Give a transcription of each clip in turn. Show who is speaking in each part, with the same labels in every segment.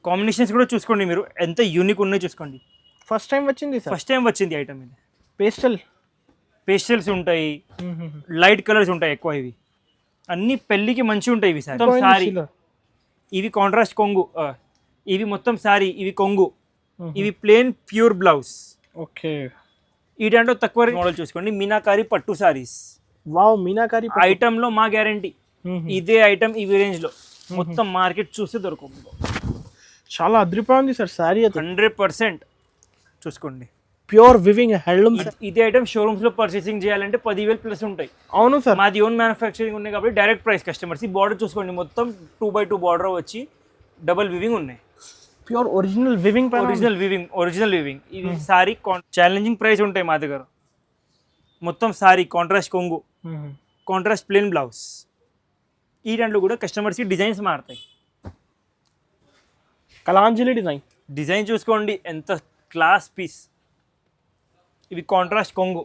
Speaker 1: Combinations కూడా చూసుకోండి మీరు ఎంత యూనిక్ ఉన్నాయో చూసుకోండి.
Speaker 2: ఫస్ట్ టైం వచ్చింది సార్.
Speaker 1: ఫస్ట్ టైం వచ్చింది ఐటమ్ ఇది.
Speaker 2: పేస్టల్స్
Speaker 1: ఉంటాయి, లైట్ కలర్స్ ఉంటాయి ఎక్కువ. ఇవి అన్ని పెళ్ళికి మంచిగా ఉంటాయి. ఇవి మొత్తం సారీ, ఇవి కాంట్రాస్ట్ కొంగు, ఇవి మొత్తం సారీ, ఇవి కొంగు, ఇవి ప్లేన్ ప్యూర్ బ్లౌజ్.
Speaker 2: ఓకే,
Speaker 1: ఈ దాంట్లో తక్కువ మోడల్ చూసుకోండి. మీనాకారి పట్టు సారీస్.
Speaker 2: వావ్, మీనాకారి
Speaker 1: ఐటమ్ లో మా గ్యారంటీ. ఇదే ఐటమ్ ఇవి రేంజ్ లో మొత్తం మార్కెట్ చూస్తే దొరకదు.
Speaker 2: చాలా అద్రిపోయింది సార్ సారీ.
Speaker 1: 100% చూసుకోండి.
Speaker 2: Pure weaving handloom.
Speaker 1: ఇదే ఐటమ్ షోరూమ్స్ లో పర్చేసింగ్ చేయాలంటే 10,000 ప్లస్ ఉంటాయి.
Speaker 2: అవును సార్,
Speaker 1: మాది ఓన్ మ్యానుఫ్యాక్చరింగ్ ఉన్నాయి కాబట్టి డైరెక్ట్ ప్రైస్ కస్టమర్స్. ఈ బార్డర్ చూసుకోండి, మొత్తం 2x2 బార్డర్ వచ్చి డబల్ వివింగ్ ఉన్నాయి.
Speaker 2: Pure original weaving.
Speaker 1: Original weaving. ఇది సారీ ఛాలెంజింగ్ ప్రైస్ ఉంటాయి మా దగ్గర. మొత్తం సారీ కాంట్రాస్ట్ కొంగు, కాంట్రాస్ట్ ప్లేన్ బ్లౌజ్. ఈ దాంట్లో కూడా కస్టమర్స్కి డిజైన్స్ మారుతాయి.
Speaker 2: కలాంజలి డిజైన్
Speaker 1: చూసుకోండి, ఎంత క్లాస్ పీస్. ఇవి కాంట్రాస్ట్ కొంగు,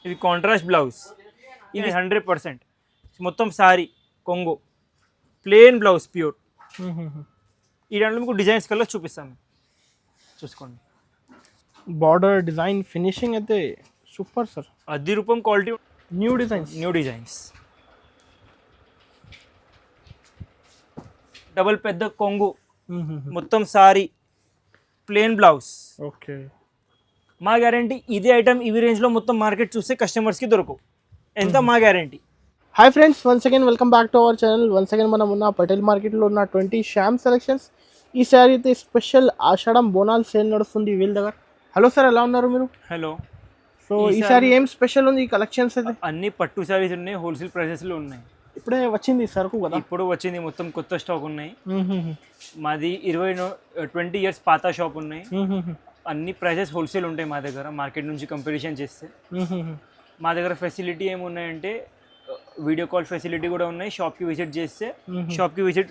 Speaker 1: ఇవి కాంట్రాస్ట్ బ్లౌజ్. ఇవి 100% మొత్తం సారీ కొంగు, ప్లేన్ బ్లౌజ్ ప్యూర్. ఈ దాంట్లో మీకు డిజైన్స్ కలర్ చూపిస్తాను, చూసుకోండి.
Speaker 2: బార్డర్ డిజైన్ ఫినిషింగ్ అయితే సూపర్ సార్.
Speaker 1: 10 రూపాయలు క్వాలిటీ.
Speaker 2: New designs.
Speaker 1: డబల్ పెద్ద కొంగు, మొత్తం సారీ, ప్లేన్ బ్లౌజ్.
Speaker 2: ఓకే,
Speaker 1: మా గ్యారంటీ ఇదే ఐటమ్ ఇవి రేంజ్లో మొత్తం మార్కెట్ చూస్తే కస్టమర్స్కి దొరకవు. ఎంత మా guarantee.
Speaker 2: Hi friends, once again welcome back to our channel. Once again మనం ఉన్న పటేల్ మార్కెట్లో ఉన్న 20 శ్యామ్ సెలెక్షన్స్. ఈ సారీ అయితే స్పెషల్ ఆషాఢం బోనాల్ సేల్ నడుస్తుంది వీళ్ళ దగ్గర. హలో సార్, ఎలా ఉన్నారు మీరు?
Speaker 1: హలో.
Speaker 2: సో ఈ సారీ ఏం స్పెషల్ ఉంది ఈ కలెక్షన్స్ అయితే?
Speaker 1: అన్ని పట్టు సారీస్ ఉన్నాయి, హోల్సేల్ ప్రైసెస్లో ఉన్నాయి.
Speaker 2: ఇప్పుడే వచ్చింది సరుకు కదా?
Speaker 1: ఇప్పుడు వచ్చింది, మొత్తం కొత్త స్టాక్ ఉన్నాయి. మాది 20 ఇయర్స్ పాత షాప్ ఉన్నాయి. అన్ని ప్రైసెస్ హోల్సేల్ ఉంటాయి మా దగ్గర. మార్కెట్ నుంచి కంపారిజన్ చేస్తే మా దగ్గర ఫెసిలిటీ ఏమున్నాయంటే వీడియో కాల్ ఫెసిలిటీ కూడా ఉన్నాయి. షాప్కి విజిట్ చేస్తే షాప్కి విజిట్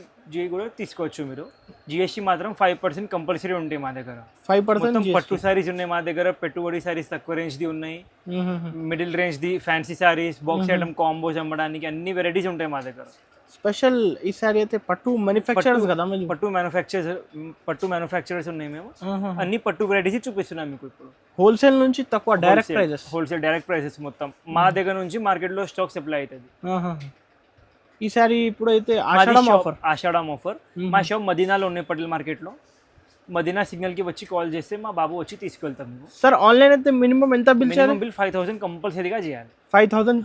Speaker 1: కూడా తీసుకోవచ్చు మీరు. జిఎస్టీ మాత్రం 5% కంపల్సరీ ఉంటాయి మా దగ్గర.
Speaker 2: 5%
Speaker 1: పట్టు సారీస్ ఉన్నాయి మా దగ్గర. పెట్టుబడి సారీస్ తక్కువ రేంజ్ది ఉన్నాయి, మిడిల్ రేంజ్ది, fancy saris, box item combos అమ్మడానికి అన్ని వెరైటీస్ ఉంటాయి మా దగ్గర.
Speaker 2: స్పెషల్ ఈ సారీ అయితే పట్టు మ్యానుఫ్యాక్చరర్స్ కదా?
Speaker 1: పట్టు మ్యానుఫ్యాక్చరర్స్ ఉన్నాయి మేము. అన్ని పట్టు వెరైటీస్ చూపిస్తున్నాం మీకు ఇప్పుడు.
Speaker 2: హోల్సేల్ నుంచి తక్కువ direct prices.
Speaker 1: Wholesale direct prices మొత్తం మా దగ్గర నుంచి మార్కెట్లో స్టాక్ సప్లై అవుతుంది.
Speaker 2: ఈ సారీ ఇప్పుడు అయితే
Speaker 1: ఆషాఢం ఆఫర్. మా షాప్ మదీనాలో ఉన్నాయి, పటేల్ మార్కెట్లో. మదీనా సిగ్నల్ కి వచ్చి కాల్ చేస్తే మా బాబు వచ్చి తీసుకెళ్తాం.
Speaker 2: సార్ ఆన్లైన్ అయితే మినిమం ఎంత బిల్ చేయాలి?
Speaker 1: బిల్ 5,000 కంపల్సరీగా చేయాలి.
Speaker 2: 5,000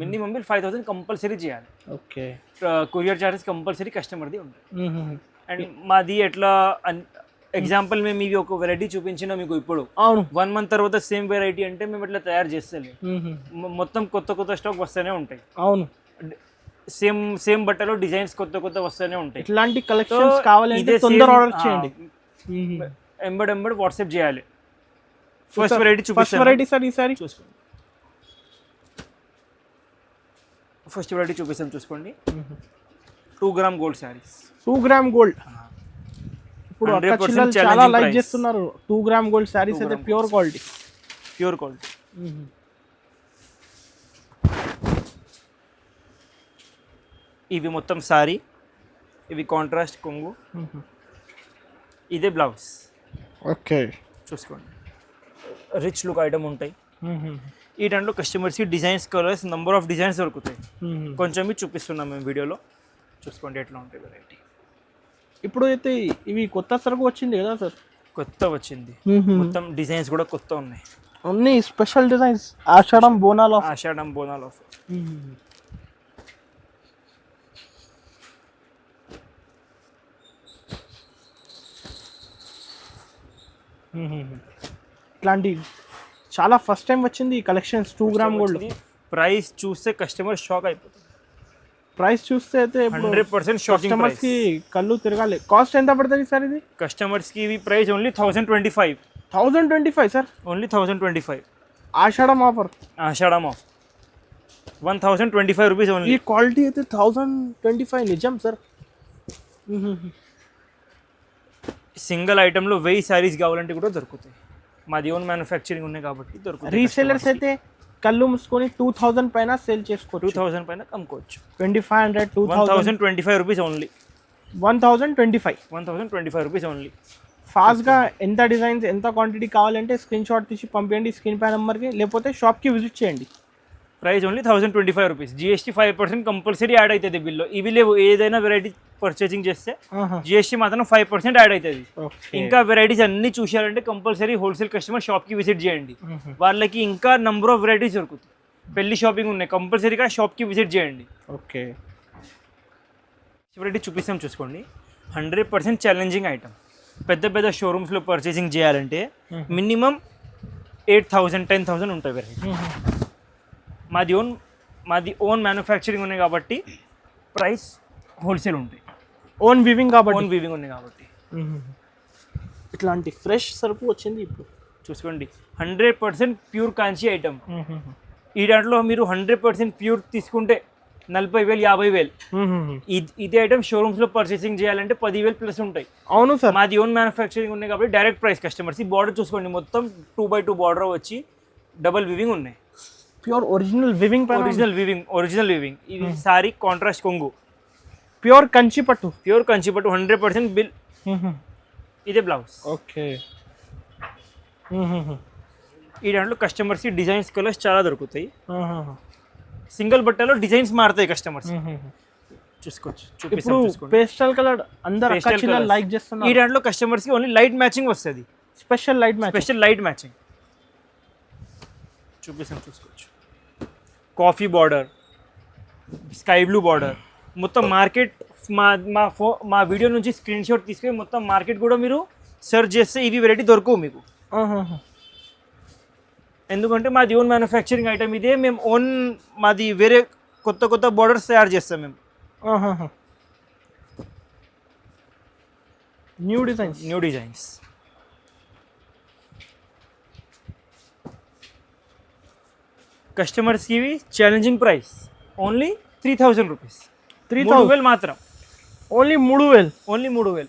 Speaker 1: మినిమం బిల్ 5,000 కంపల్సరీ చేయాలి.
Speaker 2: ఓకే,
Speaker 1: కొరియర్ చార్జెస్ కంపల్సరీ కస్టమర్ది ఉంటుంది. అండ్ మాది ఎట్లా ఎగ్జాంపుల్ మేము ఇవి ఒక వెరైటీ చూపించినా మీకు ఇప్పుడు 1 month తర్వాత సేమ్ వెరైటీ అంటే మేము ఇట్లా తయారు చేస్తలే. మొత్తం కొత్త స్టాక్ వస్తూనే ఉంటాయి.
Speaker 2: అవును,
Speaker 1: సేమ్ బట్టలో డిజైన్స్ కొత్త వస్తూనే ఉంటాయి.
Speaker 2: ఇట్లాంటి కలెక్షన్స్ కావాలంటే తొందర ఆర్డర్ చేయండి.
Speaker 1: ఎంబడ్ వాట్సాప్ చేయాలి. ఫస్ట్ వెరైటీ చూపిస్తాను.
Speaker 2: వెరైటీ సార్ ఈ సారీ
Speaker 1: చూసుకోండి. ఫస్ట్ వెరైటీ చూపిస్తాం, చూసుకోండి. 2 gram gold saris.
Speaker 2: 2 gram gold ఇప్పుడు చాలా లైక్ చేస్తున్నారు. 2 గ్రామ్ గోల్డ్ సారీస్ అయితే ప్యూర్ క్వాలిటీ.
Speaker 1: ఇవి మొత్తం సారీ, ఇవి కాంట్రాస్ట్ కొంగు, ఇదే బ్లౌజ్.
Speaker 2: ఓకే,
Speaker 1: చూసుకోండి. రిచ్ లుక్ ఐటమ్ ఉంటాయి. ఈ టైంలో కస్టమర్స్కి designs, colours, number of designs దొరుకుతాయి. కొంచెం చూపిస్తున్నాం మేము వీడియోలో, చూసుకోండి ఎట్లా ఉంటాయి వెరైటీ.
Speaker 2: ఇప్పుడు అయితే ఇవి కొత్త సరుకు వచ్చింది కదా సార్?
Speaker 1: కొత్త వచ్చింది, మొత్తం డిజైన్స్ కూడా కొత్త ఉన్నాయి.
Speaker 2: అన్ని స్పెషల్ డిజైన్స్. ఆషాఢం బోనాల్ ఆఫర్. ఇట్లాంటి చాలా ఫస్ట్ టైం వచ్చింది ఈ కలెక్షన్స్. 2 gram gold.
Speaker 1: ప్రైస్ చూస్తే కస్టమర్ షాక్ అయిపోతుంది.
Speaker 2: ప్రైస్ చూస్తే అయితే
Speaker 1: 100% షాకింగ్.
Speaker 2: కస్టమర్స్ కి కళ్ళు తిరగాలి. కాస్ట్ ఎంత పడుతుంది సార్ ఇది?
Speaker 1: కస్టమర్స్ కి ఇవి ప్రైస్ ఓన్లీ 1025.
Speaker 2: 1025 సార్?
Speaker 1: ఓన్లీ 1025.
Speaker 2: ఆషాఢం ఆఫర్.
Speaker 1: 1025 rupees only.
Speaker 2: ఈ క్వాలిటీ అయితే 1025 నిజం సార్.
Speaker 1: సింగిల్ ఐటెంలో 1000 సారీస్ కావాలంటే కూడా దొరుకుతాయి. మాది ఓన్ మ్యానుఫ్యాక్చరింగ్ ఉన్నాయి కాబట్టి దొరుకుతాయి.
Speaker 2: రీసెలర్స్ అయితే కళ్ళు మూసుకొని 2000 పైన సేల్ చేసుకోవచ్చు.
Speaker 1: 2000 పైన అమ్ముకోవచ్చు.
Speaker 2: 2500 2000
Speaker 1: 1025 రూపీస్ ఓన్లీ.
Speaker 2: 1025.
Speaker 1: 1025 rupees only.
Speaker 2: ఫాస్ట్గా ఎంత డిజైన్స్ ఎంత క్వాంటిటీ కావాలంటే స్క్రీన్ షాట్ తీసి పంపించండి స్క్రీన్ పై నెంబర్కి, లేకపోతే షాప్కి విజిట్ చేయండి.
Speaker 1: Price only 1025 rupees. GST 5% compulsory add అవుతుంది బిల్లో. ఇవి లేవు, ఏదైనా వెరైటీ పర్చేసింగ్ చేస్తే జిఎస్టీ మాత్రం 5% యాడ్ అవుతుంది. ఇంకా వెరైటీస్ అన్ని చూసారంటే కంపల్సరీ హోల్సేల్ కస్టమర్ షాప్కి విజిట్ చేయండి, వాళ్ళకి ఇంకా నంబర్ ఆఫ్ వెరైటీస్ దొరుకుతాయి. పెళ్లి షాపింగ్ ఉన్నాయి, కంపల్సరీగా షాప్కి విజిట్ చేయండి.
Speaker 2: ఓకే,
Speaker 1: వెరైటీ చూపిస్తాం చూసుకోండి. 100% ఛాలెంజింగ్ ఐటమ్. పెద్ద పెద్ద షోరూమ్స్లో పర్చేసింగ్ చేయాలంటే మినిమం 8,000 10,000 ఉంటాయి వెరైటీ. మాది ఓన్ మ్యానుఫ్యాక్చరింగ్ ఉన్నాయి కాబట్టి ప్రైస్ హోల్సేల్ ఉంటాయి.
Speaker 2: ఓన్ వీవింగ్
Speaker 1: ఉన్నాయి కాబట్టి.
Speaker 2: ఇట్లాంటి ఫ్రెష్ సరుకు వచ్చింది ఇప్పుడు
Speaker 1: చూసుకోండి. 100% ప్యూర్ కాంచి ఐటమ్. ఈ దాంట్లో మీరు 100% ప్యూర్ తీసుకుంటే 40,000 50,000. ఇదే ఐటమ్ షోరూమ్స్లో పర్చేసింగ్ చేయాలంటే 10,000 ప్లస్ ఉంటాయి.
Speaker 2: అవును సార్,
Speaker 1: మాది ఓన్ మ్యానుఫ్యాక్చరింగ్ ఉన్నాయి కాబట్టి డైరెక్ట్ ప్రైస్ కస్టమర్స్. ఈ బార్డర్ చూసుకోండి, మొత్తం 2x2 బార్డర్ వచ్చి డబల్ వివింగ్ ఉన్నాయి.
Speaker 2: Pure original weaving.
Speaker 1: Original weaving. ఇది సారీ కాంట్రాస్ట్ కొంగు,
Speaker 2: ప్యూర్ కంచి పట్టు
Speaker 1: 100% బిల్. ఇదే బ్లౌజ్.
Speaker 2: ఓకే,
Speaker 1: ఈ దాంట్లో కస్టమర్స్కి డిజైన్స్ కలర్స్ చాలా దొరుకుతాయి. సింగిల్ బట్టలో డిజైన్స్ మారుతాయి కస్టమర్స్. చూసుకోవచ్చు,
Speaker 2: ఇప్పుడు పేస్టల్ కలర్ అందరూ లైక్ చేస్తున్నారు.
Speaker 1: ఈ దాంట్లో కస్టమర్స్కి ఓన్లీ లైట్ మ్యాచింగ్ వస్తుంది.
Speaker 2: స్పెషల్ లైట్ మ్యాచింగ్
Speaker 1: చూపిస్తాం చూసుకోవచ్చు. Coffee border, sky blue border, మొత్తం మార్కెట్ మా వీడియో నుంచి స్క్రీన్ షాట్ తీసుకొని మొత్తం మార్కెట్ కూడా మీరు సెర్చ్ చేస్తే ఇవి వెరైటీ దొరకవు మీకు. ఎందుకంటే మాది ఓన్ మ్యానుఫ్యాక్చరింగ్ ఐటమ్ ఇదే. మేము మాది వేరే కొత్త బార్డర్స్ తయారు చేస్తాం మేము.
Speaker 2: న్యూ
Speaker 1: డిజైన్స్ కస్టమర్స్కి ఇవి ఛాలెంజింగ్ ప్రైస్ ఓన్లీ 3,000 రూపీస్. 3,000 మాత్రం.
Speaker 2: ఓన్లీ 3,000.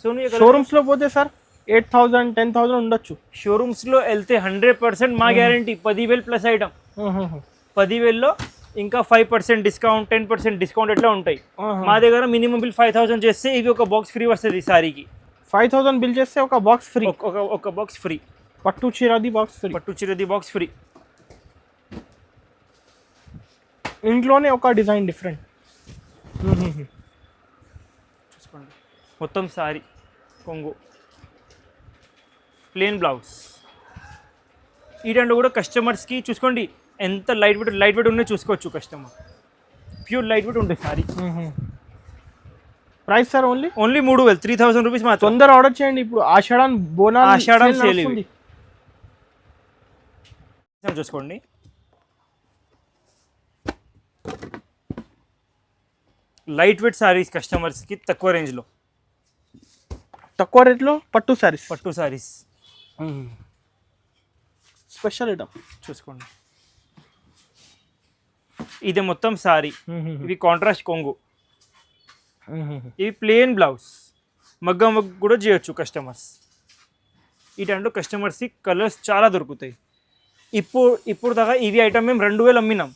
Speaker 1: సో
Speaker 2: షోరూమ్స్లో పోతే సార్ 8,000 10,000 ఉండొచ్చు.
Speaker 1: షోరూమ్స్లో వెళ్తే 100% మా గ్యారంటీ 10,000 ప్లస్ ఐటమ్. 10,000లో ఇంకా 5% డిస్కౌంట్ 10% డిస్కౌంట్ ఎట్లా ఉంటాయి. మా దగ్గర మినిమం బిల్ 5,000 చేస్తే ఇవి ఒక బాక్స్ ఫ్రీ వస్తుంది. సారీకి
Speaker 2: 5,000 బిల్ చేస్తే ఒక బాక్స్ ఫ్రీ.
Speaker 1: ఒక బాక్స్ ఫ్రీ.
Speaker 2: పట్టు చీరది బాక్స్ ఫ్రీ. ఇంట్లోనే ఒక డిజైన్ డిఫరెంట్.
Speaker 1: చూసుకోండి, మొత్తం సారీ కొంగు, ప్లెయిన్ బ్లౌజ్. ఈ దాంట్లో కూడా కస్టమర్స్కి చూసుకోండి ఎంత లైట్ వెయిట్ ఉన్నాయో చూసుకోవచ్చు. కస్టమర్ ప్యూర్ లైట్ వెయిట్ ఉంటుంది sorry.
Speaker 2: Price sir only
Speaker 1: 3,000. 3,000 rupees మాత్రం.
Speaker 2: తొందర ఆర్డర్ చేయండి, ఇప్పుడు ఆషాఢం సేల్
Speaker 1: చూసుకోండి. లైట్ వెయిట్ సారీస్ కస్టమర్స్కి తక్కువ రేంజ్లో,
Speaker 2: తక్కువ రేట్లో పట్టు సారీస్ స్పెషల్ ఐటమ్
Speaker 1: చూసుకోండి. ఇది మొత్తం సారీ. ఇవి కాంట్రాస్ట్ కొంగు, ఇవి ప్లెయిన్ బ్లౌజ్. మగ్గం కూడా చేయొచ్చు కస్టమర్స్. ఈ టైంలో కస్టమర్స్కి కలర్స్ చాలా దొరుకుతాయి. ఇప్పుడు దాకా ఇవి ఐటమ్ మేము 2,000 అమ్మినాం.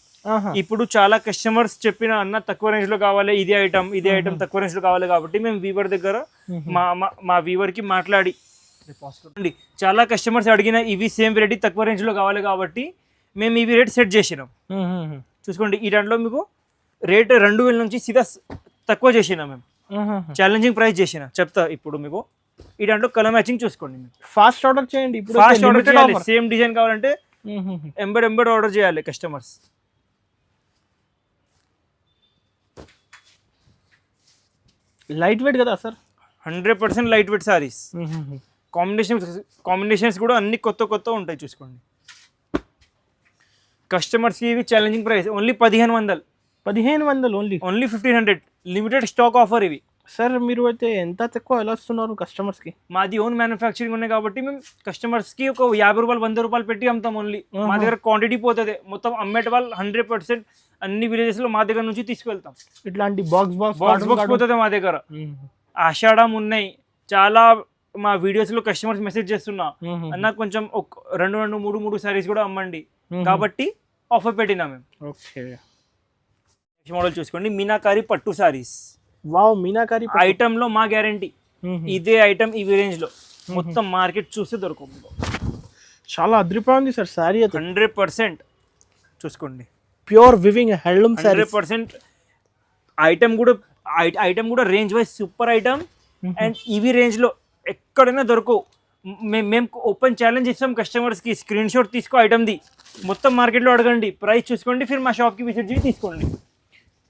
Speaker 1: ఇప్పుడు చాలా కస్టమర్స్ చెప్పిన అన్న తక్కువ రేంజ్ లో కావాలి, ఇదే ఐటమ్ తక్కువ రేంజ్ లో కావాలి కాబట్టి మేము వీవర్ దగ్గర మా వీవర్ కి మాట్లాడి చాలా కస్టమర్స్ అడిగిన ఇవి సేమ్ వెరైటీ తక్కువ రేంజ్ లో కావాలి కాబట్టి మేము ఇవి రేట్ సెట్ చేసినాం. చూసుకోండి, ఈ దాంట్లో మీకు రేట్ 2,000 నుంచి సీదా తక్కువ చేసినా మేము. ఛాలెంజింగ్ ప్రైస్ చేసిన చెప్తా ఇప్పుడు మీకు. ఈ దాంట్లో కలర్ మ్యాచింగ్ చూసుకోండి.
Speaker 2: ఫాస్ట్ ఆర్డర్ చేయండి.
Speaker 1: ఫాస్ట్ ఆర్డర్ చేయాలి. సేమ్ డిజైన్ కావాలంటే ఎంబెడ్ ఆర్డర్ చేయాలి కస్టమర్స్.
Speaker 2: లైట్ వెయిట్ కదా sir,
Speaker 1: 100% light weight saris. Combinations కూడా అన్ని కొత్త ఉంటాయి. చూసుకోండి, కస్టమర్స్కి ఇవి challenging price only 1,500 only 1,500 limited stock offer ఇవి.
Speaker 2: సార్ మీరు అయితే ఎంత తక్కువ ఎలా ఇస్తున్నారు కస్టమర్స్కి?
Speaker 1: మాది ఓన్ మ్యానుఫ్యాక్చరింగ్ ఉన్నాయి కాబట్టి మేము కస్టమర్స్కి ఒక 50 రూపాయలు 100 రూపాయలు పెట్టి అమ్ముతాం ఓన్లీ. మా దగ్గర క్వాంటిటీ పోతుంది మొత్తం. అమ్మేట వాళ్ళు 100% అన్ని విలేజెస్లో మా దగ్గర నుంచి తీసుకెళ్తాం.
Speaker 2: ఇట్లాంటి బాక్స్
Speaker 1: పోతుంది మా దగ్గర. ఆషాఢం ఉన్నాయి చాలా. మా వీడియోస్లో కస్టమర్స్ మెసేజ్ చేస్తున్నా, అన్న కొంచెం 2 3 సారీస్ కూడా అమ్మండి కాబట్టి ఆఫర్ పెట్టినా మేము.
Speaker 2: ఓకే,
Speaker 1: మోడల్ చూసుకోండి, మీనాకారి పట్టు సారీస్.
Speaker 2: వావ్ మీనాకారి
Speaker 1: ఐటమ్ లో మా గ్యారంటీ. ఇదే ఐటమ్ ఇవి రేంజ్ లో మొత్తం మార్కెట్ చూస్తే దొరకదు.
Speaker 2: చాలా అద్రిపోయింది సార్ శారీ అయితే.
Speaker 1: 100% చూసుకోండి,
Speaker 2: pure weaving handloom sari.
Speaker 1: 100% item కూడా range wise super item. And ఇవి రేంజ్ లో ఎక్కడైనా దొరకవు. మేము ఓపెన్ ఛాలెంజ్ ఇస్తాం కస్టమర్స్ కి, స్క్రీన్ షాట్ తీసుకో ఐటమ్ది, మొత్తం మార్కెట్లో అడగండి, ప్రైస్ చూసుకోండి, ఫిర్ మా షాప్కి విజిట్ చేసి తీసుకోండి.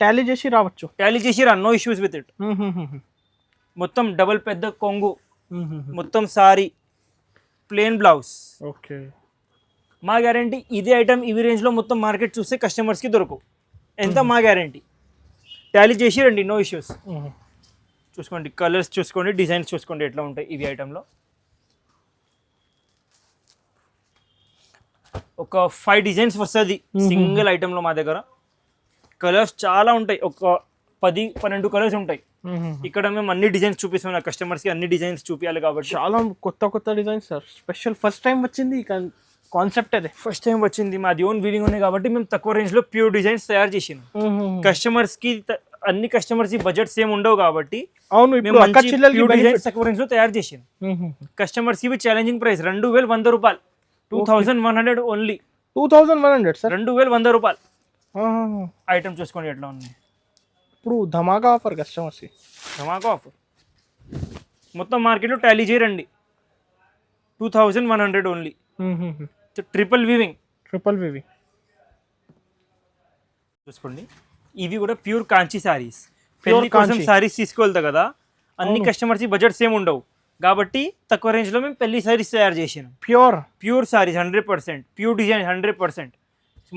Speaker 2: టాలీ చేసి రావచ్చు,
Speaker 1: టాలీ చేసి రా, నో ఇష్యూస్ విత్ ఇట్. మొత్తం డబల్ పెద్ద కొంగు, మొత్తం సారీ, ప్లేన్ బ్లౌజ్.
Speaker 2: ఓకే,
Speaker 1: మా గ్యారంటీ ఇదే ఐటమ్ ఇవి రేంజ్లో మొత్తం మార్కెట్ చూస్తే కస్టమర్స్కి దొరకవు. ఎంత మా గ్యారంటీ. టాలీ చేసి రండి, నో ఇష్యూస్. చూసుకోండి, కలర్స్ చూసుకోండి, డిజైన్స్ చూసుకోండి ఎట్లా ఉంటాయి ఇవి ఐటెంలో. ఒక 5 డిజైన్స్ వస్తుంది సింగిల్ ఐటెంలో మా దగ్గర. కలర్స్ చాలా ఉంటాయి, ఒక 10-12 కలర్స్ ఉంటాయి. ఇక్కడ మేము అన్ని డిజైన్స్ చూపిస్తున్నాం కస్టమర్స్కి, అన్ని డిజైన్స్ చూపించాలి కాబట్టి.
Speaker 2: చాలా కొత్త designs sir, special first time వచ్చింది కాన్సెప్ట్. అదే
Speaker 1: ఫస్ట్ టైం వచ్చింది, మాది ఓన్ వీవింగ్ ఉన్నాయి కాబట్టి మేము తక్కువ రేంజ్లో ప్యూర్ డిజైన్స్ తయారు చేసినాం. కస్టమర్స్కి అన్ని కస్టమర్స్ బడ్జెట్ సేమ్ ఉండవు కాబట్టి
Speaker 2: అవును,
Speaker 1: తక్కువ రేంజ్ లో తయారు చేసాను. కస్టమర్స్ కి ఛాలెంజింగ్ ప్రైస్ 2100 రూపాయలు, 2100 ఓన్లీ.
Speaker 2: 2100 సార్,
Speaker 1: 2100 రూపాయలు. ఐటమ్ చూసుకోండి ఎట్లా ఉన్నాయి.
Speaker 2: ఇప్పుడు ధమాకా ఆఫర్ కస్టమర్స్ కి,
Speaker 1: ధమాకా ఆఫర్. మొత్తం మార్కెట్లో టాలీ చేయరండి, 2100 ఓన్లీ. ట్రిపుల్ వీవింగ్ చూసుకోండి. ఇవి కూడా ప్యూర్ కాంచీ సారీస్. పెళ్లి కోసం సారీస్ తీసుకెళ్తా కదా, అన్ని కస్టమర్స్ బడ్జెట్ సేమ్ ఉండవు కాబట్టి తక్కువ రేంజ్ లో మేము పెళ్లి సారీస్ తయారు చేసాను. Pure saris 100%, pure design 100%.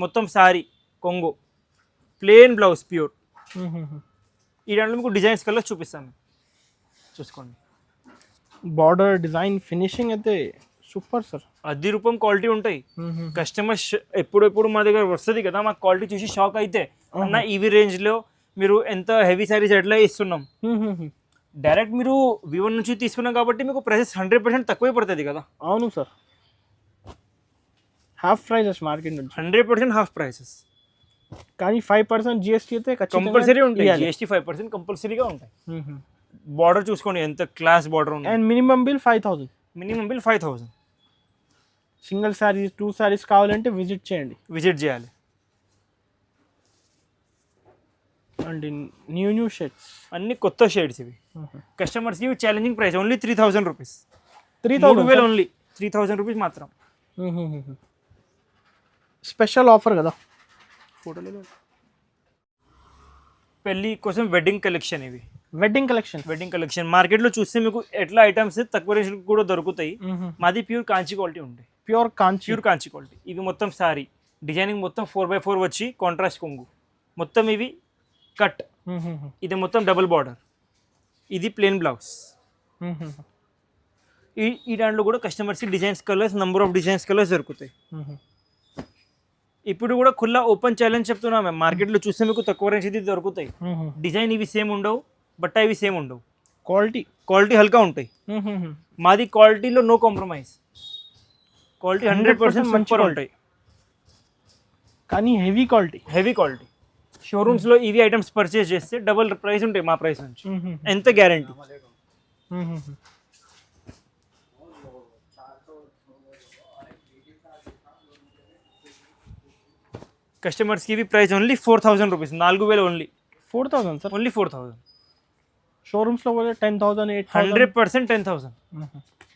Speaker 1: మొత్తం సారీ కొంగు, ప్లేన్ బ్లౌజ్ ప్యూర్. ఈ దాంట్లో మీకు డిజైన్స్ కల్లా చూపిస్తాను, చూసుకోండి.
Speaker 2: బార్డర్ డిజైన్ ఫినిషింగ్ అయితే సూపర్ సార్,
Speaker 1: 10 రూపాయలు క్వాలిటీ ఉంటాయి. కస్టమర్స్ ఎప్పుడు మా దగ్గర వస్తుంది కదా, మాకు క్వాలిటీ చూసి షాక్ అయితే అన్న ఇవి రేంజ్ లో మీరు ఎంత హెవీ సారీస్ ఎట్లా ఇస్తున్నాం. డైరెక్ట్ మీరు వివన్ నుంచి తీసుకున్నాం కాబట్టి మీకు ప్రైసెస్ 100% తక్కువే పడుతుంది కదా.
Speaker 2: అవును సార్, హాఫ్ ప్రైసెస్ మార్కెట్ నుంచి,
Speaker 1: 100% హాఫ్ ప్రైసెస్.
Speaker 2: కానీ 5% జిఎస్టీ అయితే
Speaker 1: కంపల్సరీ ఉంటాయి. జిఎస్టీ 5% కంపల్సరీగా ఉంటాయి. బార్డర్ చూసుకోండి ఎంత క్లాస్ బార్డర్ ఉంది.
Speaker 2: And minimum bill 5000.
Speaker 1: Minimum bill 5000.
Speaker 2: Single saris 2 saris కావాలంటే విజిట్ చేయాలి. అండ్ న్యూ షేడ్స్, అన్ని
Speaker 1: కొత్త షేడ్స్ ఇవి. కస్టమర్స్ ఇవి challenging price only 3000 rupees. 3000 only, 3000 rupees మాత్రం.
Speaker 2: స్పెషల్ ఆఫర్ కదా.
Speaker 1: పెళ్లి కోసం వెడ్డింగ్ కలెక్షన్ ఇవి.
Speaker 2: వెడ్డింగ్
Speaker 1: కలెక్షన్ మార్కెట్లో చూస్తే మీకు ఎట్లా ఐటమ్స్ తక్కువ రేంజ్ కూడా దొరుకుతాయి. మాది ప్యూర్ కాంచీ క్వాలిటీ ఉంటాయి, ప్యూర్ కాంచీ క్వాలిటీ. ఇవి మొత్తం సారీ డిజైనింగ్ మొత్తం 4x4 వచ్చి కాంట్రాస్ట్ కొంగు, మొత్తం ఇవి కట్. ఇది మొత్తం డబుల్ బార్డర్, ఇది ప్లేన్ బ్లౌజ్. ఈ దాంట్లో కూడా కస్టమర్స్కి designs colours, number of designs colours దొరుకుతాయి. ఇప్పుడు కూడా ఖుల్లా ఓపెన్ ఛాలెంజ్ చెప్తున్నా మేము, మార్కెట్లో చూస్తే మీకు తక్కువ రేంజ్ ఇది దొరుకుతాయి. డిజైన్ ఇవి సేమ్ ఉండవు, బట్ ఇవి సేమ్ ఉండవు. క్వాలిటీ హల్కా ఉంటాయి. మాది క్వాలిటీలో నో కాంప్రమైజ్, క్వాలిటీ 100% మంచిగా ఉంటాయి.
Speaker 2: కానీ హెవీ
Speaker 1: క్వాలిటీ. షోరూమ్స్లో ఇవి ఐటమ్స్ పర్చేస్ చేస్తే డబుల్ ప్రైస్ ఉంటాయి మా ప్రైస్ నుంచి. ఎంత గ్యారంటీ. కస్టమర్స్కి ఇవి price only 4000 rupees, 4000 only.
Speaker 2: 4000 sir,
Speaker 1: only 4000.
Speaker 2: షోరూమ్స్లో 10,000,
Speaker 1: 100% 10,000.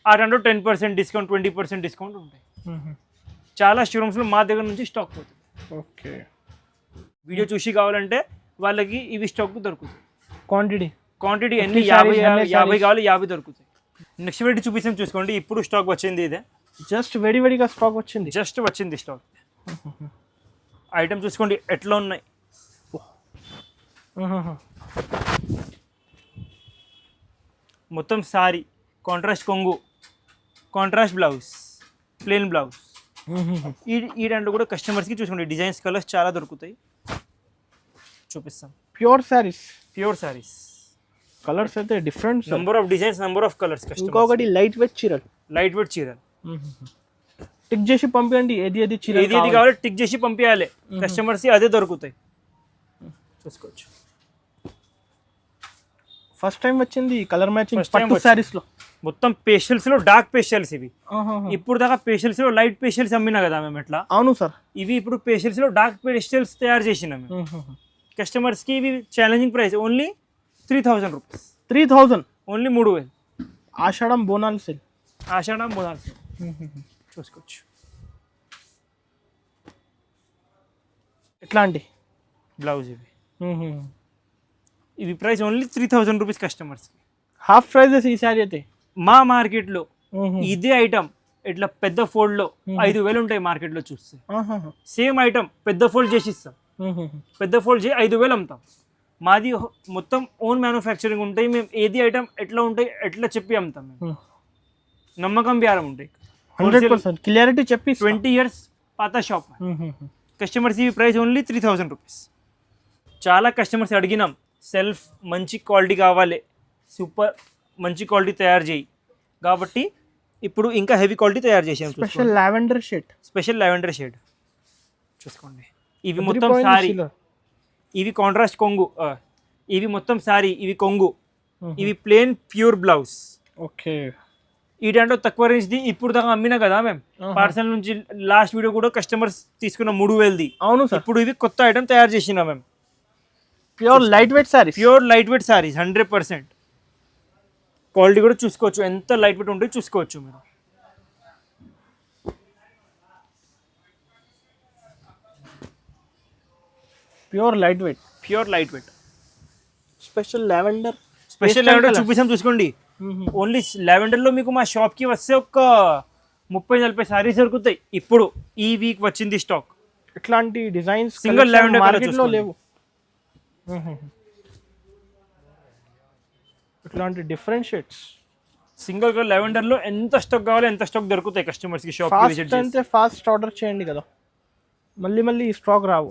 Speaker 1: ఆ దాంట్లో 10% డిస్కౌంట్, 20% డిస్కౌంట్ ఉంటాయి. చాలా షోరూమ్స్లో మా దగ్గర నుంచి స్టాక్ పోతుంది.
Speaker 2: ఓకే,
Speaker 1: వీడియో చూసి కావాలంటే వాళ్ళకి ఇవి స్టాక్ దొరుకుతాయి. క్వాంటిటీ ఎన్ని 50 కావాలి, 50 దొరుకుతాయి. నెక్స్ట్ వెరైటీ చూపిస్తాం, చూసుకోండి. ఇప్పుడు స్టాక్ వచ్చింది, ఇదే
Speaker 2: జస్ట్ వేడిగా స్టాక్ వచ్చింది.
Speaker 1: స్టాక్. ఐటమ్ చూసుకోండి ఎట్లా ఉన్నాయి. మొత్తం సారీ, కాంట్రాస్ట్ కొంగు, కాంట్రాస్ట్ బ్లౌజ్, ప్లేన్ బ్లౌజ్. ఈ దాంట్లో కూడా కస్టమర్స్కి చూసుకోండి డిజైన్స్ కలర్స్ చాలా దొరుకుతాయి, చూపిస్తాం.
Speaker 2: ప్యూర్ సారీస్ కలర్స్ అయితే different,
Speaker 1: number of designs, number of colours.
Speaker 2: ఇంకొకటి లైట్ వెయిట్ చీరలు టిక్ చేసి పంపించండి. ఏది
Speaker 1: కావాలి టిక్ చేసి పంపించాలి కస్టమర్స్, అదే దొరుకుతాయి. చూసుకోవచ్చు.
Speaker 2: ఫస్ట్ టైం వచ్చింది కలర్ మ్యాచింగ్
Speaker 1: First time
Speaker 2: పట్టు
Speaker 1: వచ్చింది.
Speaker 2: సారీస్ లో.
Speaker 1: మొత్తం పేస్టల్స్ లో డార్క్ పేస్టల్స్ ఇవి. ఇప్పుడు దాకా పేస్టల్స్ లో లైట్ పేస్టల్స్ అమ్మినా కదా మేము ఎట్లా,
Speaker 2: అవును సార్.
Speaker 1: ఇవి ఇప్పుడు పేస్టల్స్ లో డార్క్ పేస్టల్స్ తయారు చేసినాం కస్టమర్స్ కి. ఇవి challenging price only 3000 rupees.
Speaker 2: 3000
Speaker 1: only 3000.
Speaker 2: ఆషాఢం బోనాల్ సేల్.
Speaker 1: ఆషాఢం బోనాల్ చూసుకోవచ్చు.
Speaker 2: ఎట్లాంటి
Speaker 1: బ్లౌజ్ ఇవి. ఇవి ప్రైస్ ఓన్లీ 3000 రూపీస్ కస్టమర్స్ కి.
Speaker 2: హాఫ్ ప్రైజెస్ ఈ సారీ అయితే
Speaker 1: మా మార్కెట్ లో ఇదే ఐటమ్ ఇట్లా పెద్ద ఫోల్డ్ లో 5000 ఉంటాయి మార్కెట్ లో చూస్తే. సేమ్ ఐటమ్ పెద్ద ఫోల్డ్ చేసి ఇస్తాం, పెద్ద ఫోల్డ్ చేసి 5000 అమ్ముతాం. మాది మొత్తం ఓన్ మ్యానుఫ్యాక్చరింగ్ ఉంటాయి. మేము ఏది ఐటమ్ ఎట్లా ఉంటాయి ఎట్లా చెప్పి అమ్ముతాం. మేము నమ్మకం బేరం ఉంటాయి.
Speaker 2: 100% క్లియరిటీ చెప్పి
Speaker 1: 20 ఇయర్స్ పాత షాప్. కస్టమర్స్ ఈ ప్రైస్ ఓన్లీ 3000 రూపీస్. చాలా కస్టమర్స్ అడిగినాం సెల్ఫ్ మంచి క్వాలిటీ కావాలి, సూపర్ మంచి క్వాలిటీ తయారు చేయి కాబట్టి ఇప్పుడు ఇంకా హెవీ క్వాలిటీ తయారు చేసాం.
Speaker 2: Special lavender shade.
Speaker 1: Special lavender shade చూసుకోండి. ఇవి మొత్తం సారీ, ఇవి కాంట్రాస్ట్ కొంగు, ఇవి మొత్తం సారీ, ఇవి కొంగు, ఇవి ప్లేన్ ప్యూర్ బ్లౌజ్.
Speaker 2: ఓకే.
Speaker 1: ఈ దాంట్లో తక్కువ రేంజ్ది ఇప్పుడు దాకా అమ్మినా కదా మేము పార్సల్ నుంచి. లాస్ట్ వీడియో కూడా కస్టమర్స్ తీసుకున్న 3000ది.
Speaker 2: అవును సార్.
Speaker 1: ఇప్పుడు ఇవి కొత్త ఐటమ్ తయారు చేసినా మేము.
Speaker 2: Pure light weight saris.
Speaker 1: Pure light weight saris 100%. Quality కూడా చూసుకోవచ్చు, ఎంత లైట్ వెయిట్ ఉంటుందో చూసుకోవచ్చు మీరు.
Speaker 2: Pure light weight.
Speaker 1: Pure light weight.
Speaker 2: Special lavender.
Speaker 1: Special lavender చూపిస్తాం చూసుకోండి. ఓన్లీ లావెండర్ లో మీకు మా షాప్ కి వస్తే ఒక 30-40 సారీస్ దొరుకుతాయి. ఇప్పుడు ఈ వీక్ వచ్చింది స్టాక్.
Speaker 2: ఇట్లాంటి డిజైన్స్
Speaker 1: సింగిల్ లావెండర్
Speaker 2: మార్కెట్ లో లేవు. ఇట్లాంటి different shades
Speaker 1: single colour lavender లో ఎంత స్టాక్ కావాలో ఎంత స్టాక్ దొరుకుతాయి కస్టమర్స్ కి. షాప్
Speaker 2: ఫాస్ట్ అంటే ఫాస్ట్ ఆర్డర్ చేయండి కదా, మళ్ళీ మళ్ళీ స్టాక్ రావు.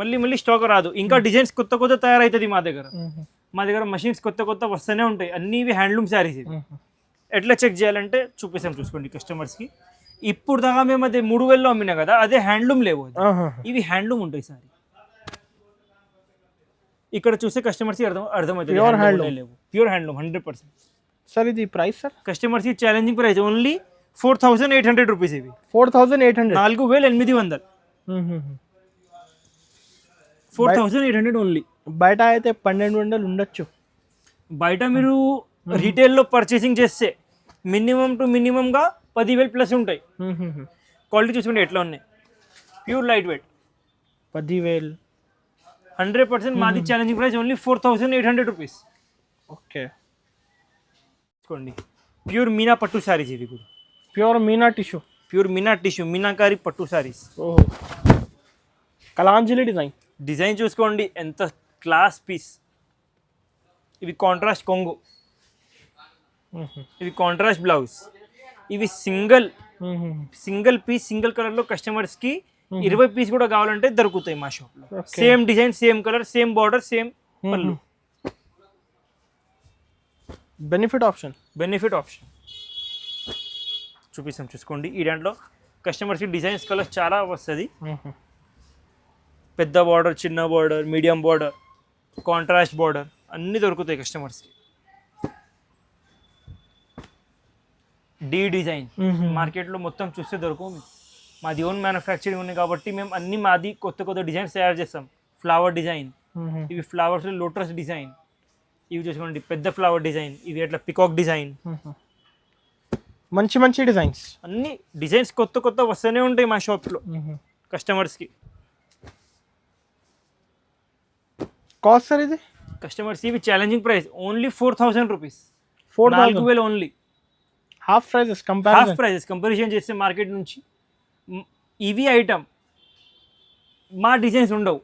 Speaker 1: మళ్ళీ స్టాక్ రాదు. ఇంకా డిజైన్స్ కొత్త కొత్త తయారవుతుంది మా దగ్గర. మా దగ్గర మషిన్స్ కొత్త కొత్త వస్తూనే ఉంటాయి. అన్ని ఇవి హ్యాండ్లూమ్ శారీస్. ఇవి ఎట్లా చెక్ చేయాలంటే చూపిస్తాం చూసుకోండి కస్టమర్స్కి. ఇప్పుడు దాకా మేము అదే 3000లో అమ్మినా కదా, అదే హ్యాండ్లూమ్ లేవు. ఇవి హ్యాండ్లూమ్ ఉంటాయి సారీ. ఇక్కడ చూస్తే కస్టమర్స్కి అర్థమవుతుంది
Speaker 2: ప్యూర్ హ్యాండ్లూమ్
Speaker 1: లేవు. Pure handloom 100%.
Speaker 2: సార్ ఇది ప్రైస్ సార్?
Speaker 1: కస్టమర్స్కి ఛాలెంజింగ్ ప్రైస్ ఓన్లీ 4800 రూపీస్. ఇవి
Speaker 2: 4800.
Speaker 1: 4800. 4800 ఓన్లీ.
Speaker 2: బయట అయితే 1200 ఉండొచ్చు.
Speaker 1: బయట మీరు రీటైల్లో పర్చేసింగ్ చేస్తే మినిమం టు మినిమంగా 10,000 ప్లస్ ఉంటాయి. క్వాలిటీ చూసుకుంటే ఎట్లా ఉన్నాయి. Pure light weight
Speaker 2: 10,000.
Speaker 1: 100%. మాది challenging price only 4800 rupees.
Speaker 2: Okay.
Speaker 1: చూసుకోండి ప్యూర్ మీనా పట్టు సారీస్. ఇవి కూడా
Speaker 2: pure Meena tissue.
Speaker 1: Pure Meena tissue meenakari పట్టు సారీస్.
Speaker 2: ఓహో. కలాంజలి డిజైన్.
Speaker 1: డిజైన్ చూసుకోండి ఎంత క్లాస్ పీస్. ఇవి కాంట్రాస్ట్ కొంగు, ఇవి కాంట్రాస్ట్ బ్లౌజ్. ఇవి సింగిల్ పీస్ సింగిల్ కలర్లో కస్టమర్స్కి 20 పీస్ కూడా కావాలంటే దొరుకుతాయి మా షాప్లో. Same design, same colour, same border, same పళ్ళు.
Speaker 2: బెనిఫిట్ ఆప్షన్
Speaker 1: చూపిస్తాం చూసుకోండి. ఈ దాంట్లో కస్టమర్స్కి డిజైన్స్ కలర్స్ చాలా వస్తుంది. పెద్ద బార్డర్, చిన్న border, medium border, contrast border అన్నీ దొరుకుతాయి కస్టమర్స్కి. డి డిజైన్ మార్కెట్లో మొత్తం చూస్తే దొరకవు. మాది ఓన్ మ్యానుఫ్యాక్చరింగ్ ఉంది కాబట్టి మేము అన్ని మాది కొత్త కొత్త డిజైన్స్ తయారు చేస్తాం. ఫ్లవర్ డిజైన్, ఇవి ఫ్లవర్స్ లోటస్ డిజైన్. ఇవి చూసుకోండి పెద్ద ఫ్లవర్ డిజైన్. ఇవి అట్లా పికాక్ డిజైన్.
Speaker 2: మంచి మంచి డిజైన్స్.
Speaker 1: అన్ని డిజైన్స్ కొత్త కొత్త వస్తూనే ఉంటాయి మా షాప్లో కస్టమర్స్కి.
Speaker 2: కాస్ట్ సార్ ఇది?
Speaker 1: కస్టమర్స్ ఇవి challenging price only 4000 rupees. 4000 only.
Speaker 2: Half prices
Speaker 1: comparison చేస్తే మార్కెట్ నుంచి. ఇవి ఐటమ్ మా డిజైన్స్ ఉండవు.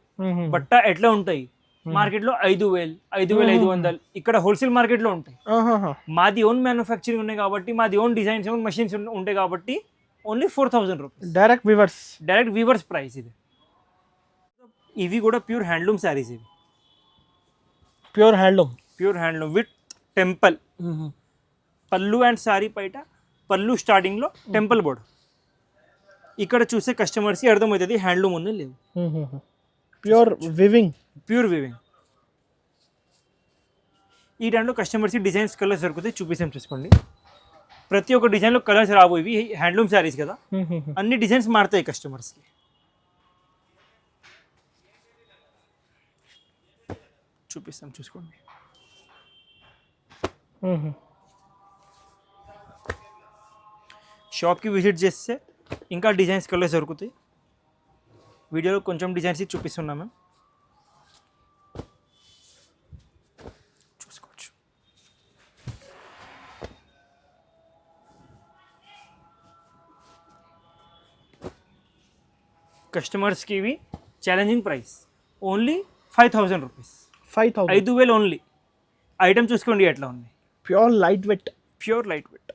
Speaker 1: బట్ట ఎట్లా ఉంటాయి మార్కెట్లో 5000, 5500. ఇక్కడ హోల్సేల్ మార్కెట్లో ఉంటాయి. మాది ఓన్ మ్యానుఫ్యాక్చరింగ్ ఉన్నాయి కాబట్టి, మాది ఓన్ డిజైన్స్, ఓన్ మెషిన్స్ ఉంటాయి కాబట్టి only 4000 rupees.
Speaker 2: Direct weavers
Speaker 1: price ఇది. ఇవి కూడా ప్యూర్ హ్యాండ్లూమ్ శారీస్. ఇవి
Speaker 2: ప్యూర్ హ్యాండ్లూమ్
Speaker 1: విత్ టెంపుల్ పళ్ళు అండ్ సారీ పైట పళ్ళు స్టార్టింగ్లో టెంపుల్ బోర్డర్. ఇక్కడ చూస్తే కస్టమర్స్కి అర్థమవుతుంది హ్యాండ్లూమ్ ఉన్నాయి లేవు.
Speaker 2: Pure weaving.
Speaker 1: ఈ టైంలో కస్టమర్స్కి డిజైన్స్ కలర్స్ దొరుకుతాయి, చూపిస్తాం చూసుకోండి. ప్రతి ఒక్క డిజైన్లో కలర్స్ రావు, ఇవి హ్యాండ్లూమ్ శారీస్ కదా, అన్ని డిజైన్స్ మారుతాయి కస్టమర్స్కి. చూపిస్తాం చూసుకోండి. షాప్కి విజిట్ చేస్తే ఇంకా డిజైన్స్ కలర్స్ దొరుకుతాయి. వీడియోలో కొంచెం డిజైన్స్ చూపిస్తున్నాం మేము, చూసుకోవచ్చు. కస్టమర్స్కి ఇవి challenging price, only 5,000 rupees. 5,000 only. Item చూసుకోండి ఎట్లా ఉంది,
Speaker 2: pure light weight.
Speaker 1: Pure light weight.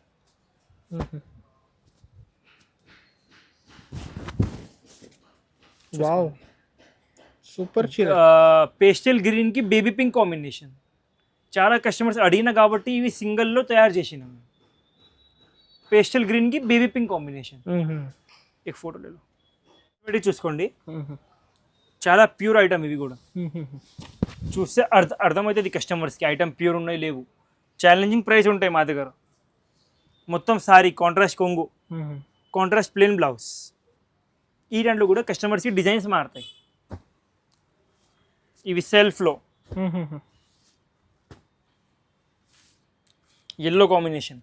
Speaker 2: Wow, super చీర.
Speaker 1: పేస్టల్ గ్రీన్కి బేబీ పింక్ కాంబినేషన్. చాలా కస్టమర్స్ అడిగిన కాబట్టి ఇవి సింగిల్లో తయారు చేసినాం. పేస్టల్ గ్రీన్కి బేబీ పింక్ కాంబినేషన్. ఒక ఫోటోలో చూసుకోండి, చాలా ప్యూర్ ఐటమ్ ఇవి కూడా. చూస్తే అర్థమవుతుంది కస్టమర్స్కి ఐటమ్ ప్యూర్ ఉన్నాయి లేవు. ఛాలెంజింగ్ ప్రైస్ ఉంటాయి మా దగ్గర. మొత్తం సారీ కాంట్రాస్ట్ కొంగు, కాంట్రాస్ట్ ప్లెయిన్ బ్లౌజ్. ఈ దాంట్లో కూడా కస్టమర్స్కి డిజైన్స్ మారుతాయి. ఇవి సెల్ఫ్లో ఎల్లో కాంబినేషన్,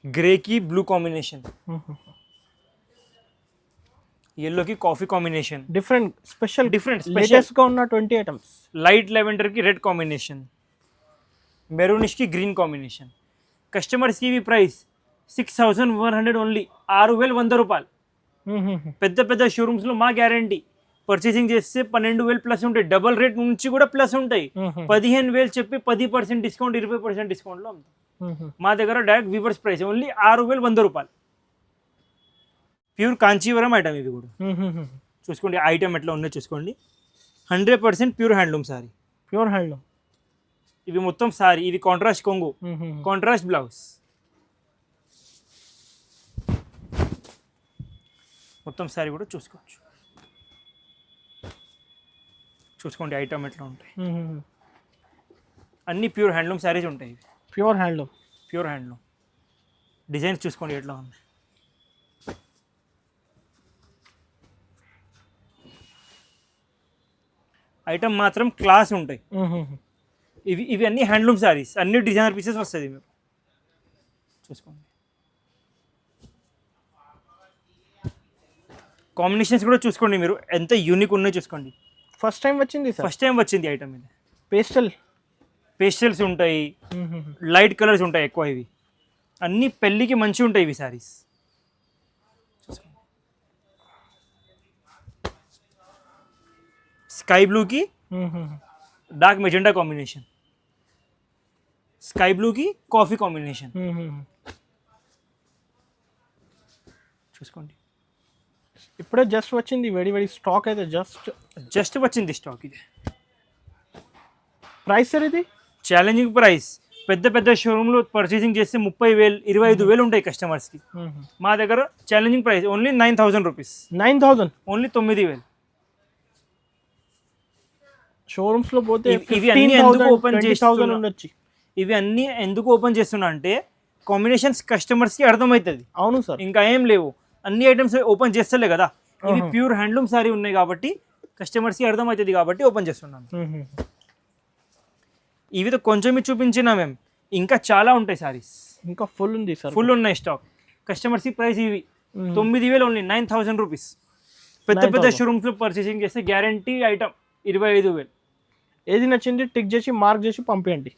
Speaker 1: గ్రేకి బ్లూ కాంబినేషన్, ఎల్లోకి coffee combination.
Speaker 2: Different special
Speaker 1: latest
Speaker 2: గా ఉన్న 20 ఐటమ్స్.
Speaker 1: లైట్ లెవెండర్కి రెడ్ కాంబినేషన్, మెరూనిష్కి గ్రీన్ కాంబినేషన్. కస్టమర్స్కి ఇవి ప్రైస్ 6,100 ఓన్లీ, 6,100 రూపాయలు. పెద్ద పెద్ద షోరూమ్స్లో మా గ్యారంటీ, పర్చేసింగ్ చేస్తే 12,000 ప్లస్ ఉంటాయి, డబల్ రేట్ నుంచి కూడా ప్లస్ ఉంటాయి. 15,000 చెప్పి 10% డిస్కౌంట్, 20% డిస్కౌంట్లో ఉంటాయి. మా దగ్గర డైరెక్ట్ వీవర్స్ ప్రైస్ ఓన్లీ 6,100 రూపాయలు. ప్యూర్ కాంచీవరం ఐటమ్ ఇవి కూడా. చూసుకోండి ఐటమ్ ఎట్లా ఉన్నాయో చూసుకోండి. 100% pure handloom sorry.
Speaker 2: Pure handloom.
Speaker 1: ఇవి మొత్తం సారీ, ఇవి కాంట్రాస్ట్ కొంగు, కాంట్రాస్ట్ బ్లౌజ్. మొత్తం సారీ కూడా చూసుకోవచ్చు. చూసుకోండి ఐటమ్ ఎట్లా ఉంటాయి. అన్ని ప్యూర్ హ్యాండ్లూమ్ సారీస్ ఉంటాయి. ఇవి
Speaker 2: pure handloom.
Speaker 1: Pure handloom. Designs చూసుకోండి ఎట్లా ఉన్నాయి. ఐటమ్ మాత్రం క్లాస్ ఉంటాయి. ఇవి అన్ని హ్యాండ్లూమ్ సారీస్, అన్ని డిజైనర్ పీసెస్ వస్తుంది మీరు చూసుకోండి. కాంబినేషన్స్ కూడా చూసుకోండి మీరు, ఎంత యూనిక్ ఉన్నాయో చూసుకోండి.
Speaker 2: ఫస్ట్ టైం వచ్చింది సార్.
Speaker 1: ఫస్ట్ టైం వచ్చింది ఐటమ్ ఇది. పేస్టల్స్ ఉంటాయి, లైట్ కలర్స్ ఉంటాయి ఎక్కువ. ఇవి అన్ని పెళ్ళికి మంచిగా ఉంటాయి ఇవి సారీస్. స్కై బ్లూకి డార్క్ మెజెండా కాంబినేషన్, స్కై బ్లూకి కాఫీ కాంబినేషన్. చూసుకోండి
Speaker 2: ఇప్పుడే జస్ట్ వచ్చింది, వేడి స్టాక్ అయితే
Speaker 1: జస్ట్ వచ్చింది స్టాక్. ఇది
Speaker 2: ప్రైస్ సార్, ఇది
Speaker 1: ఛాలెంజింగ్ ప్రైస్. పెద్ద పెద్ద షోరూమ్లో పర్చేసింగ్ చేస్తే 30,000, 25,000 ఉంటాయి కస్టమర్స్కి. మా దగ్గర challenging price only 9,000 rupees.
Speaker 2: 9,000
Speaker 1: only 9,000.
Speaker 2: Showrooms లో పోతే
Speaker 1: ఇవి అన్ని ఎందుకు ఓపెన్ చేస్తున్నా, ఇవి అన్ని ఎందుకు ఓపెన్ చేస్తున్నా అంటే కాంబినేషన్స్ కస్టమర్స్కి అర్థమవుతుంది.
Speaker 2: అవును సార్,
Speaker 1: ఇంకా ఏం లేవు, అన్ని ఐటమ్స్ ఓపెన్ చేస్తలే కదా. ఇవి ప్యూర్ హ్యాండ్లూమ్ సారీ ఉన్నాయి కాబట్టి కస్టమర్స్కి అర్థమవుతుంది కాబట్టి ఓపెన్ చేస్తున్నాను. ఇవితో కొంచెం చూపించినా మేము, ఇంకా చాలా ఉంటాయి సారీస్,
Speaker 2: ఇంకా ఫుల్ ఉంది సార్,
Speaker 1: ఫుల్ ఉన్నాయి స్టాక్. కస్టమర్స్కి ప్రైస్ ఇవి 9,000 ఓన్లీ, 9,000 రూపీస్. పెద్ద పెద్ద షోరూమ్స్లో పర్చేసింగ్ చేస్తే గ్యారంటీ ఐటమ్ 25,000.
Speaker 2: ఏది నచ్చింది టిక్ చేసి మార్క్ చేసి పంపించండి.